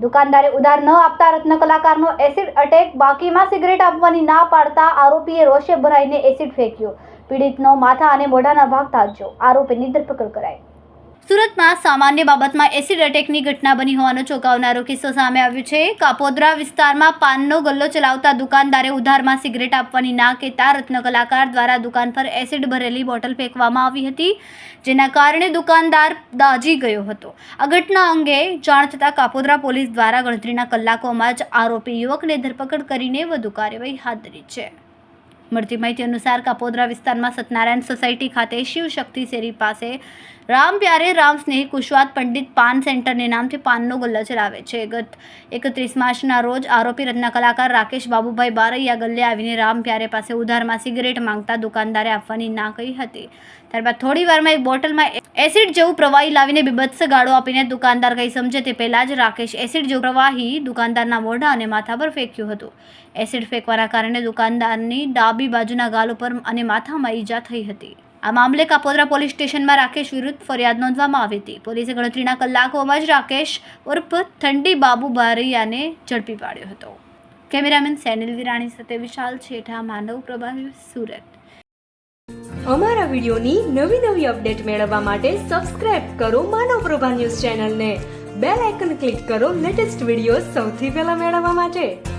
દુકાનદારે ઉધાર ન આપતા રત્ન કલાકારનો એસિડ અટેક. બાકીમાં સિગરેટ આપવાની ના પાડતા આરોપીએ રોષે ભરાઈને એસિડ ફેંક્યો. પીડિતનો માથા અને મોઢાના ભાગ તાજ્યો. આરોપીની ધરપકડ કરાઈ. સુરતમાં સામાન્ય બાબતમાં એસિડ અટેકની ઘટના બની હોવાનો ચોંકાવનારો કિસ્સો સામે આવ્યો છે. કાપોદ્રા વિસ્તારમાં પાનનો ગલ્લો ચલાવતા દુકાનદારે ઉધારમાં સિગરેટ આપવાની ના કહેતા રત્ન કલાકાર દ્વારા દુકાન પર એસિડ ભરેલી બોટલ ફેંકવામાં આવી હતી, જેના કારણે દુકાનદાર દાઝી ગયો હતો. આ ઘટના અંગે જાણ થતાં કાપોદ્રા પોલીસ દ્વારા ગણતરીના કલાકોમાં જ આરોપી યુવકને ધરપકડ કરીને વધુ કાર્યવાહી હાથ ધરી છે. મળતી માહિતી અનુસાર કાપોદ્રા વિસ્તારમાં સત્યનારાયણ સોસાયટી ખાતે શિવ શક્તિ શેરી પાસે રામ પ્યારે રામ સ્નેહ કુશવાત પંડિત પાન સેન્ટરને નામથી પાનનો ગલ્લો ચલાવે છે. ગત 31 માર્ચના રોજ આરોપી રત્ન કલાકાર રાકેશ બાબુભાઈ બારૈયા ગલ્લે આવીને રામ પ્યારે પાસે ઉધારમાં સિગરેટ માંગતા દુકાનદારે આપવાની ના કહી હતી. ત્યારબાદ થોડી વારમાં એક બોટલમાં એસિડ જેવું પ્રવાહી લાવીને બીભત્સ ગાળો આપીને દુકાનદાર કંઈ સમજે તે પહેલાં જ રાકેશ એસિડ જેવું પ્રવાહી દુકાનદારના મોઢા અને માથા પર ફેંક્યું હતું. એસિડ ફેંકવાના કારણે દુકાનદારની ડાબી બાજુના ગાલ ઉપર અને માથામાં ઈજા થઈ હતી. આ મામલે કાપોદ્રા પોલીસ સ્ટેશનમાં રાકેશ વિરુદ્ધ ફરિયાદ નોંધવામાં આવી હતી. પોલીસે ગણતરીના કલાકોમાં જ રાકેશ ઉર્ફ ઠંડી બાબુ બારૈયાને ઝડપી પાડ્યો હતો. કેમેરામેન સેનિલ વિરાણી સાથે વિશાલ છેઠા, માનવ પ્રભા, સુરત. અમારા વિડીયોની નવી અપડેટ મેળવવા માટે સબસ્ક્રાઇબ કરો માનવ પ્રભા ન્યૂઝ ચેનલને. બેલ આઇકન ક્લિક કરો લેટેસ્ટ વિડીયો સૌથી પહેલા મેળવવા માટે.